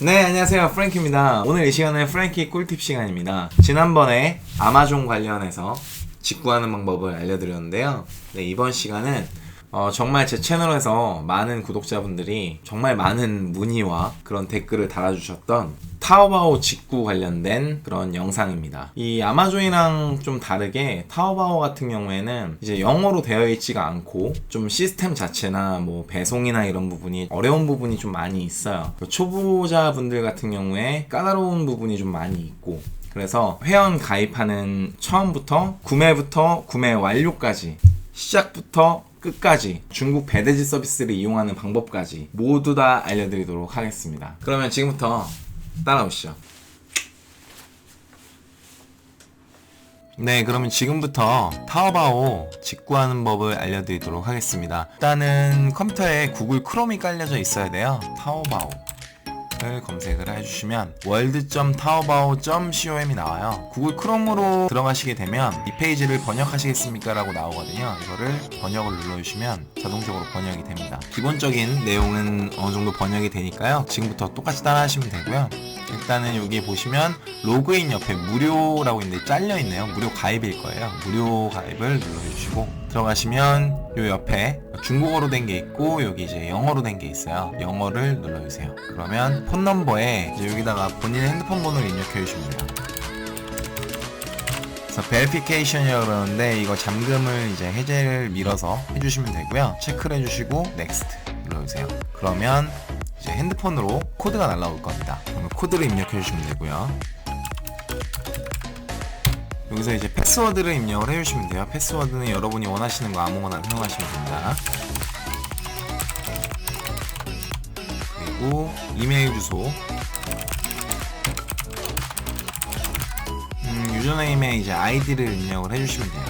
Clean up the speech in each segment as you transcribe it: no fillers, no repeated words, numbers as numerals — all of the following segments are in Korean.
네, 안녕하세요. 프랭키입니다. 오늘 이 시간은 프랭키 꿀팁 시간입니다. 지난번에 아마존 관련해서 직구하는 방법을 알려드렸는데요. 네, 이번 시간은 정말 제 채널에서 많은 구독자분들이 정말 많은 문의와 그런 댓글을 달아주셨던 타오바오 직구 관련된 그런 영상입니다. 이 아마존이랑 좀 다르게 타오바오 같은 경우에는 이제 영어로 되어 있지가 않고 좀 시스템 자체나 뭐 배송이나 이런 부분이 어려운 부분이 좀 많이 있어요. 초보자분들 같은 경우에 까다로운 부분이 좀 많이 있고, 그래서 회원 가입하는 처음부터 구매부터 구매 완료까지, 시작부터 끝까지 중국 배대지 서비스를 이용하는 방법까지 모두 다 알려드리도록 하겠습니다. 그러면 지금부터 따라오시죠. 네, 그러면 지금부터 타오바오 직구하는 법을 알려드리도록 하겠습니다. 일단은 컴퓨터에 구글 크롬이 깔려져 있어야 돼요. 타오바오 검색을 해주시면 world.taobao.com이 나와요. 구글 크롬으로 들어가시게 되면 이 페이지를 번역하시겠습니까? 라고 나오거든요. 이거를 번역을 눌러주시면 자동적으로 번역이 됩니다. 기본적인 내용은 어느 정도 번역이 되니까요. 지금부터 똑같이 따라 하시면 되고요. 일단은 여기 보시면 로그인 옆에 무료라고 있는데 잘려있네요. 무료 가입일 거예요. 무료 가입을 눌러주시고 들어가시면 요 옆에 중국어로 된 게 있고 여기 이제 영어로 된 게 있어요. 영어를 눌러주세요. 그러면 폰 넘버에 이제 여기다가 본인의 핸드폰 번호를 입력해 주시면 돼요. 그래서 베리피케이션이라고 그러는데 이거 잠금을 이제 해제를 밀어서 해주시면 되고요. 체크를 해주시고 넥스트 눌러주세요. 그러면 이제 핸드폰으로 코드가 날라올 겁니다. 그러면 코드를 입력해 주시면 되고요. 여기서 이제 패스워드를 입력을 해주시면 돼요. 패스워드는 여러분이 원하시는 거 아무거나 사용하시면 됩니다. 그리고 이메일 주소, 유저네임에 이제 아이디를 입력을 해주시면 돼요.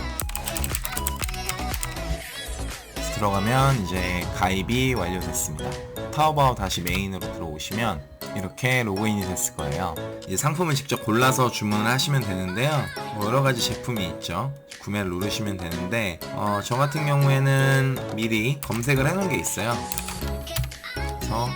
들어가면 이제 가입이 완료됐습니다. 타오바오 다시 메인으로 들어오시면 이렇게 로그인이 됐을 거예요. 이제 상품을 직접 골라서 주문을 하시면 되는데요. 여러가지 제품이 있죠. 구매를 누르시면 되는데 저 같은 경우에는 미리 검색을 해놓은 게 있어요. 그래서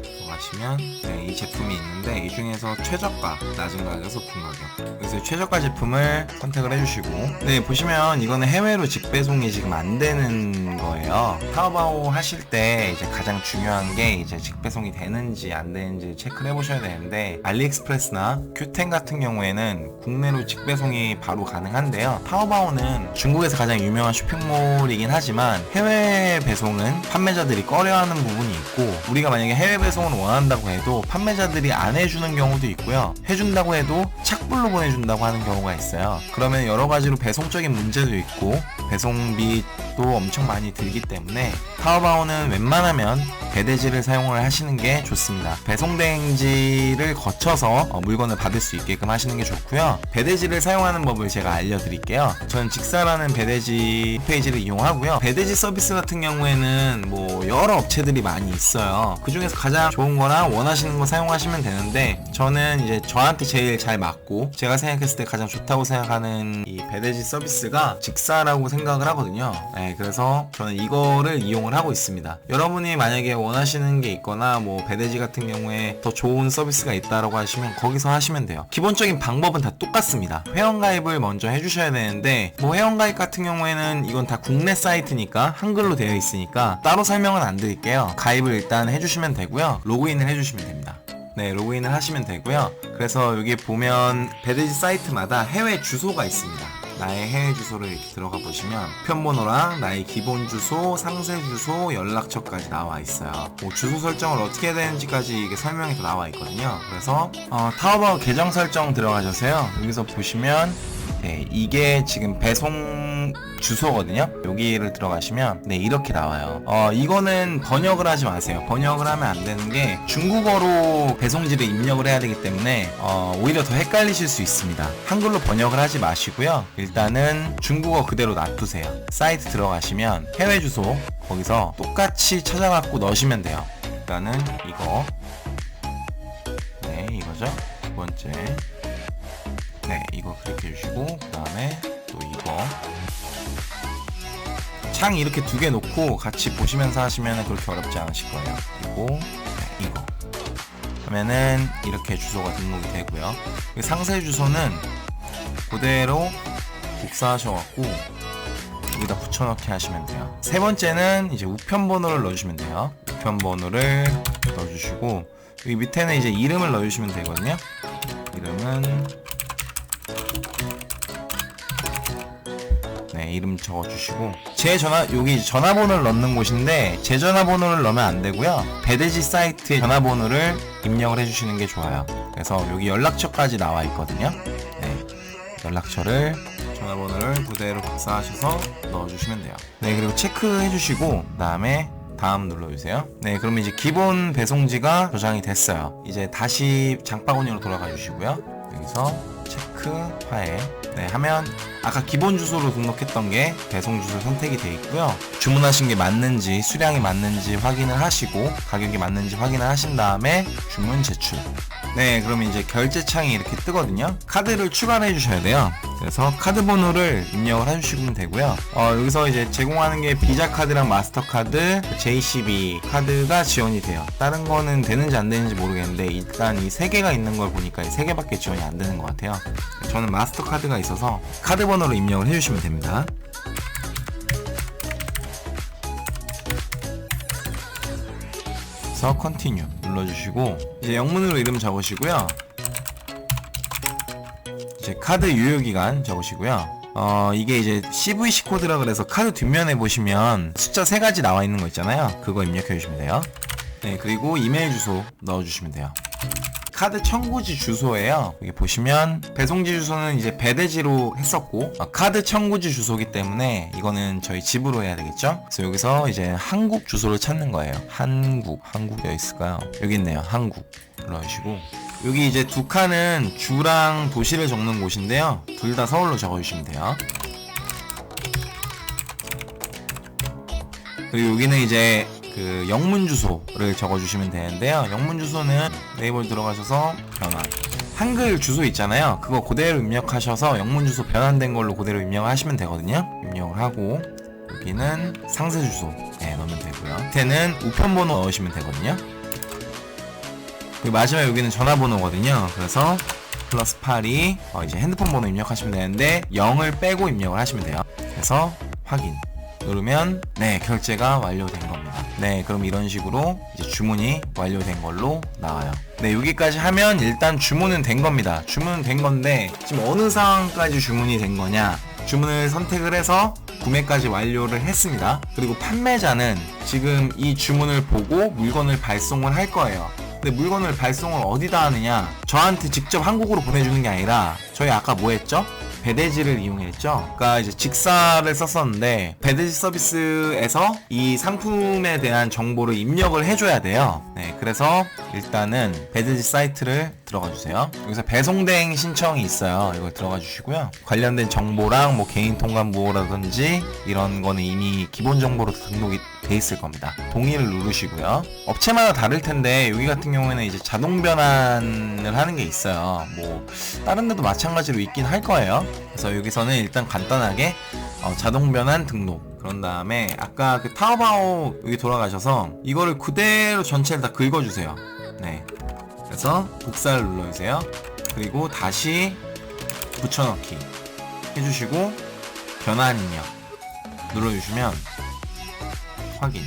들어가시면 이 제품이 있는데 이 중에서 최저가, 낮은 가격에서 높은 가격, 그래서 최저가 제품을 선택을 해주시고, 네, 보시면 이거는 해외로 직배송이 지금 안 되는 거예요. 타오바오 하실 때 이제 가장 중요한 게 이제 직배송이 되는지 안 되는지 체크를 해보셔야 되는데, 알리익스프레스나 큐텐 같은 경우에는 국내로 직배송이 바로 가능한데요. 타오바오는 중국에서 가장 유명한 쇼핑몰이긴 하지만 해외 배송은 판매자들이 꺼려하는 부분이 있고, 우리가 만약에 해외 배송을 원한다고 해도 판매자들이 안 해주는 경우도 있고요. 해준다고 해도 착불로 보내준다고 하는 경우가 있어요. 그러면 여러 가지로 배송적인 문제도 있고 배송비도 엄청 많이 들기 때문에 타오바오는 웬만하면 배대지를 사용을 하시는 게 좋습니다. 배송대행지를 거쳐서 물건을 받을 수 있게끔 하시는 게 좋고요. 배대지를 사용하는 법을 제가 알려드릴게요. 저는 직사라는 배대지 페이지를 이용하고요. 배대지 서비스 같은 경우에는 뭐 여러 업체들이 많이 있어요. 그 중에서 가장 좋은 거나 원하시는 거 사용하시면 되는데, 저는 이제 저한테 제일 잘 맞고 제가 생각했을 때 가장 좋다고 생각하는 이 배대지 서비스가 직사라고 생각을 하거든요. 네, 그래서 저는 이거를 이용을 하고 있습니다. 여러분이 만약에 원하시는 게 있거나 뭐 배대지 같은 경우에 더 좋은 서비스가 있다라고 하시면 거기서 하시면 돼요. 기본적인 방법은 다 똑같습니다. 회원가입을 먼저 해주셔야 되는데, 뭐 회원가입 같은 경우에는 이건 다 국내 사이트니까 한글로 되어 있으니까 따로 설명은 안 드릴게요. 가입을 일단 해주시면 되고요. 로그인을 해주시면 됩니다. 네, 로그인을 하시면 되고요. 그래서 여기 보면 배대지 사이트마다 해외 주소가 있습니다. 나의 해외 주소를 이렇게 들어가 보시면 편번호랑 나의 기본 주소, 상세 주소, 연락처까지 나와 있어요. 뭐 주소 설정을 어떻게 해야 되는지까지 이게 설명이 다 나와 있거든요. 그래서 타오바오 계정 설정 들어가셔서요. 여기서 보시면 이게 지금 배송 주소거든요. 여기를 들어가시면 이렇게 나와요. 이거는 번역을 하지 마세요. 번역을 하면 안 되는 게 중국어로 배송지를 입력을 해야 되기 때문에 오히려 더 헷갈리실 수 있습니다. 한글로 번역을 하지 마시고요. 일단은 중국어 그대로 놔두세요. 사이트 들어가시면 해외 주소 거기서 똑같이 찾아갖고 넣으시면 돼요. 일단은 이거 이거죠. 두 번째 이거 클릭해 주시고, 그 다음에 또 이거 창 이렇게 두 개 놓고 같이 보시면서 하시면 그렇게 어렵지 않으실 거예요. 그리고 이거 하면은 이렇게 주소가 등록이 되고요. 상세 주소는 그대로 복사하셔갖고 여기다 붙여넣기 하시면 돼요. 세 번째는 이제 우편 번호를 넣어주시면 돼요. 우편 번호를 넣어주시고 여기 밑에는 이제 이름을 넣어주시면 되거든요. 이름은 네, 이름 적어주시고 제 여기 전화번호를 넣는 곳인데 제 전화번호를 넣으면 안 되고요. 배대지 사이트의 전화번호를 입력을 해주시는 게 좋아요. 그래서 여기 연락처까지 나와 있거든요. 네, 연락처를 전화번호를 그대로 복사하셔서 넣어주시면 돼요. 네, 그리고 체크해 주시고 그다음에 다음 눌러주세요. 네, 그러면 이제 기본 배송지가 저장이 됐어요. 이제 다시 장바구니로 돌아가 주시고요. 여기서 체크 파일 네, 하면 아까 기본 주소로 등록했던 게 배송 주소 선택이 되어 있고요. 주문하신 게 맞는지 수량이 맞는지 확인을 하시고 가격이 맞는지 확인을 하신 다음에 주문 제출. 네, 그러면 이제 결제 창이 이렇게 뜨거든요. 카드를 추가를 해주셔야 돼요. 그래서 카드 번호를 입력을 해주시면 되고요. 여기서 이제 제공하는 게 비자 카드랑 마스터 카드, JCB 카드가 지원이 돼요. 다른 거는 되는지 안 되는지 모르겠는데 일단 이 세 개가 있는 걸 보니까 이 세 개밖에 지원이 안 되는 것 같아요. 저는 마스터 카드가 있어서 카드 번호로 입력을 해주시면 됩니다. 그래서 컨티뉴 눌러주시고 이제 영문으로 이름 적으시고요. 이제 카드 유효기간 적으시고요. 이게 이제 CVC 코드라 그래서 카드 뒷면에 보시면 숫자 3가지 나와 있는 거 있잖아요. 그거 입력해 주시면 돼요. 네, 그리고 이메일 주소 넣어주시면 돼요. 카드 청구지 주소예요. 여기 보시면 배송지 주소는 이제 배대지로 했었고 카드 청구지 주소기 때문에 이거는 저희 집으로 해야 되겠죠. 그래서 여기서 이제 한국 주소를 찾는 거예요. 한국이 어디 있을까요? 여기 있네요. 한국 눌러주시고 여기 이제 두 칸은 주랑 도시를 적는 곳인데요. 둘 다 서울로 적어주시면 돼요. 그리고 여기는 이제 그 영문 주소를 적어주시면 되는데요. 영문 주소는 네이버에 들어가셔서 변환 한글 주소 있잖아요. 그거 그대로 입력하셔서 영문 주소 변환된 걸로 그대로 입력을 하시면 되거든요. 입력을 하고 여기는 상세 주소 넣으면 되고요. 밑에는 우편 번호 넣으시면 되거든요. 그리고 마지막 여기는 전화번호거든요. 그래서 플러스 8이 이제 핸드폰 번호 입력하시면 되는데 0을 빼고 입력을 하시면 돼요. 그래서 확인 누르면 네, 결제가 완료된 겁니다. 네, 그럼 이런 식으로 이제 주문이 완료된 걸로 나와요. 네, 여기까지 하면 일단 주문은 된 겁니다. 주문은 된 건데 지금 어느 상황까지 주문이 된 거냐, 주문을 선택을 해서 구매까지 완료를 했습니다. 그리고 판매자는 지금 이 주문을 보고 물건을 발송을 할 거예요. 근데 물건을 발송을 어디다 하느냐, 저한테 직접 한국으로 보내주는 게 아니라 저희 아까 뭐 했죠? 배대지를 이용했죠. 그러니까 이제 직사를 썼었는데 배대지 서비스에서 이 상품에 대한 정보를 입력을 해줘야 돼요. 네, 그래서 일단은 배대지 사이트를 들어가 주세요. 여기서 배송대행 신청이 있어요. 이걸 들어가 주시고요. 관련된 정보랑 뭐 개인 통관 부호라든지 이런 거는 이미 기본 정보로 등록이 돼 있을 겁니다. 동의를 누르시고요. 업체마다 다를 텐데 여기 같은 경우에는 이제 자동 변환을 하는 게 있어요. 뭐 다른 데도 마찬가지로 있긴 할 거예요. 그래서 여기서는 일단 간단하게 자동 변환 등록, 그런 다음에 아까 그 타오바오 여기 돌아가셔서 이거를 그대로 전체를 다 긁어주세요. 네, 그래서 복사를 눌러주세요. 그리고 다시 붙여넣기 해주시고 변환 입력 눌러주시면 확인,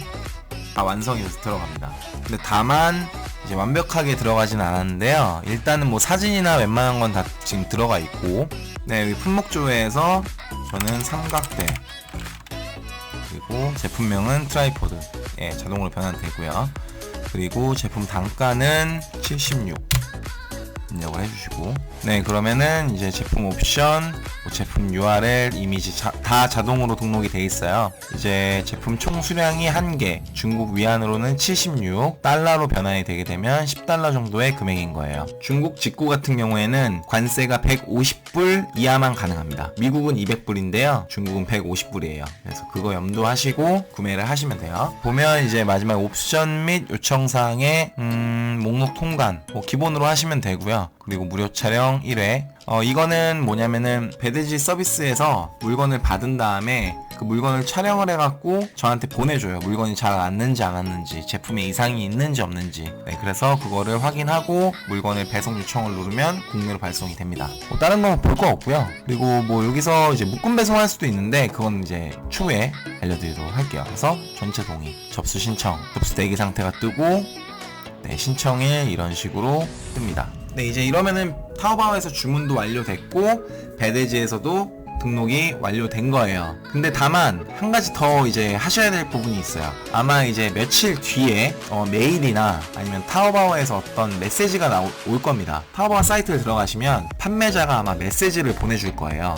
완성이 돼서 들어갑니다. 근데 다만 이제 완벽하게 들어가진 않았는데요. 일단은 뭐 사진이나 웬만한 건 다 지금 들어가 있고, 네, 여기 품목조회에서 저는 삼각대, 그리고 제품명은 트라이포드, 예, 자동으로 변환되고요. 그리고 제품 단가는 76 입력을 해주시고, 네, 그러면은 이제 제품 옵션, 뭐 제품 URL, 이미지 다 자동으로 등록이 돼 있어요. 이제 제품 총 수량이 1개, 중국 위안으로는 76달러로 변환이 되게 되면 10달러 정도의 금액인 거예요. 중국 직구 같은 경우에는 관세가 150불 이하만 가능합니다. 미국은 200불인데요 중국은 150불이에요 그래서 그거 염두하시고 구매를 하시면 돼요. 보면 이제 마지막 옵션 및 요청사항에 목록 통관 뭐 기본으로 하시면 되고요. 그리고 무료 촬영 1회, 이거는 뭐냐면은 배대지 서비스에서 물건을 받은 다음에 그 물건을 촬영을 해갖고 저한테 보내줘요. 물건이 잘 왔는지 안 왔는지, 제품에 이상이 있는지 없는지. 네, 그래서 그거를 확인하고 물건을 배송 요청을 누르면 국내로 발송이 됩니다. 다른 건 볼 거 없고요. 그리고 뭐 여기서 이제 묶음 배송할 수도 있는데 그건 이제 추후에 알려드리도록 할게요. 그래서 전체 동의, 접수 신청, 접수 대기 상태가 뜨고, 네, 신청일 이런 식으로 뜹니다. 네, 이제 이러면은 타오바오에서 주문도 완료됐고 배대지에서도 등록이 완료된 거예요. 근데 다만 한 가지 더 이제 하셔야 될 부분이 있어요. 아마 이제 며칠 뒤에 메일이나 아니면 타오바오에서 어떤 메시지가 올 겁니다. 타오바오 사이트에 들어가시면 판매자가 아마 메시지를 보내줄 거예요.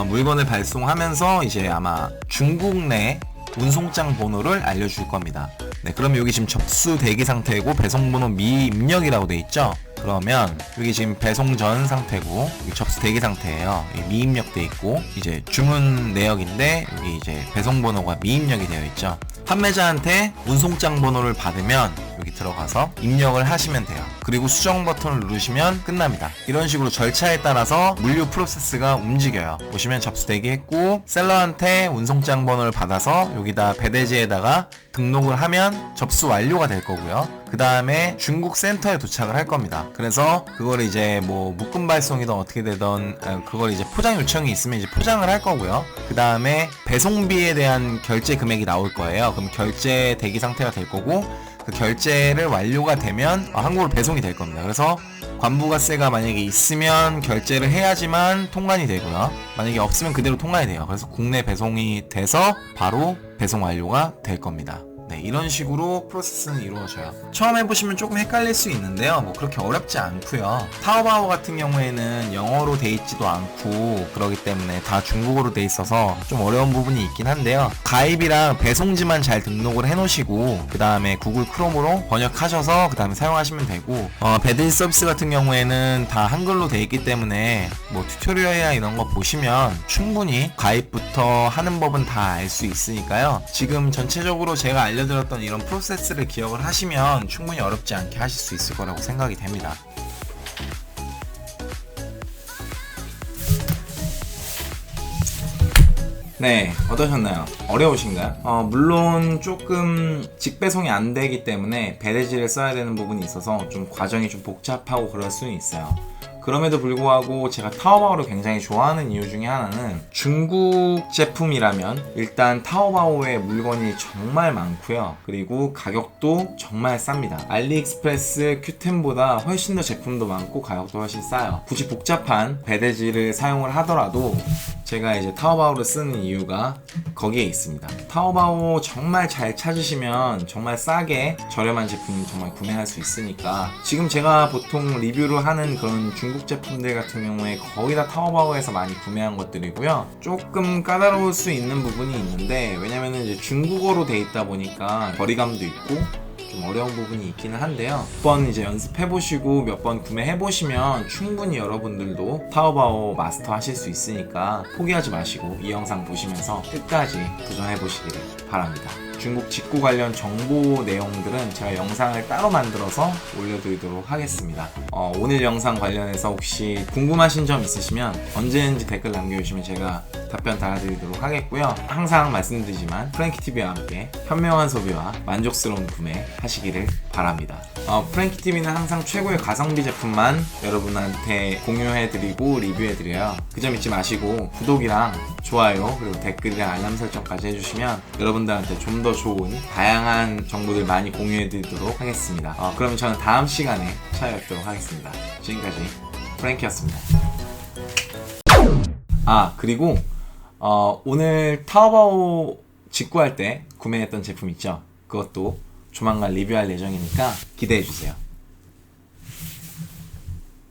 물건을 발송하면서 이제 아마 중국 내 운송장 번호를 알려줄 겁니다. 네, 그러면 여기 지금 접수 대기 상태고 배송번호 미입력이라고 돼 있죠? 그러면 여기 지금 배송 전 상태고 여기 접수 대기 상태예요. 미입력 돼 있고 이제 주문 내역인데 여기 이제 배송번호가 미입력이 되어 있죠. 판매자한테 운송장 번호를 받으면 여기 들어가서 입력을 하시면 돼요. 그리고 수정 버튼을 누르시면 끝납니다. 이런 식으로 절차에 따라서 물류 프로세스가 움직여요. 보시면 접수 대기했고 셀러한테 운송장 번호를 받아서 여기다 배대지에다가 등록을 하면 접수 완료가 될 거고요. 그 다음에 중국 센터에 도착을 할 겁니다. 그래서 그걸 이제 뭐 묶음 발송이든 어떻게 되든 그걸 이제 포장 요청이 있으면 이제 포장을 할 거고요. 그 다음에 배송비에 대한 결제 금액이 나올 거예요. 그럼 결제 대기 상태가 될 거고 그 결제를 완료가 되면 한국으로 배송이 될 겁니다. 그래서 관부가세가 만약에 있으면 결제를 해야지만 통관이 되고요. 만약에 없으면 그대로 통관이 돼요. 그래서 국내 배송이 돼서 바로 배송 완료가 될 겁니다. 네, 이런 식으로 프로세스는 이루어져요. 처음 해보시면 조금 헷갈릴 수 있는데요. 뭐 그렇게 어렵지 않고요. 타오바오 같은 경우에는 영어로 돼 있지도 않고 그러기 때문에 다 중국어로 돼 있어서 좀 어려운 부분이 있긴 한데요. 가입이랑 배송지만 잘 등록을 해놓으시고 그 다음에 구글 크롬으로 번역하셔서 그 다음에 사용하시면 되고 배드지 서비스 같은 경우에는 다 한글로 돼 있기 때문에 뭐 튜토리얼이나 이런 거 보시면 충분히 가입부터 하는 법은 다 알 수 있으니까요. 지금 전체적으로 제가 알려드렸던 이런 프로세스를 기억을 하시면 충분히 어렵지 않게 하실 수 있을 거라고 생각이 됩니다. 네, 어떠셨나요? 어려우신가요? 물론 조금 직배송이 안 되기 때문에 배대지를 써야 되는 부분이 있어서 좀 과정이 좀 복잡하고 그럴 수는 있어요. 그럼에도 불구하고 제가 타오바오를 굉장히 좋아하는 이유 중에 하나는 중국 제품이라면 일단 타오바오에 물건이 정말 많고요. 그리고 가격도 정말 쌉니다. 알리익스프레스, 큐템보다 훨씬 더 제품도 많고 가격도 훨씬 싸요. 굳이 복잡한 배대지를 사용을 하더라도 제가 이제 타오바오를 쓰는 이유가 거기에 있습니다. 타오바오 정말 잘 찾으시면 정말 싸게 저렴한 제품 정말 구매할 수 있으니까 지금 제가 보통 리뷰를 하는 그런 중국 제품들 같은 경우에 거의 다 타오바오에서 많이 구매한 것들이고요. 조금 까다로울 수 있는 부분이 있는데 왜냐면은 이제 중국어로 돼 있다 보니까 거리감도 있고 좀 어려운 부분이 있기는 한데요. 몇 번 이제 연습해보시고 몇 번 구매해보시면 충분히 여러분들도 타오바오 마스터 하실 수 있으니까 포기하지 마시고 이 영상 보시면서 끝까지 도전해보시기를 바랍니다. 중국 직구 관련 정보 내용들은 제가 영상을 따로 만들어서 올려드리도록 하겠습니다. 오늘 영상 관련해서 혹시 궁금하신 점 있으시면 언제든지 댓글 남겨주시면 제가 답변 달아드리도록 하겠고요. 항상 말씀드리지만 프랭키TV와 함께 현명한 소비와 만족스러운 구매 하시기를 바랍니다. 프랭키TV는 항상 최고의 가성비 제품만 여러분한테 공유해드리고 리뷰해드려요. 그 점 잊지 마시고 구독이랑 좋아요 그리고 댓글이랑 알람 설정까지 해주시면 여러분들한테 좀 더 좋은 다양한 정보들 많이 공유해드리도록 하겠습니다. 그러면 저는 다음 시간에 찾아뵙도록 하겠습니다. 지금까지 프랭키였습니다. 그리고 오늘 타오바오 직구할 때 구매했던 제품 있죠? 그것도 조만간 리뷰할 예정이니까 기대해주세요.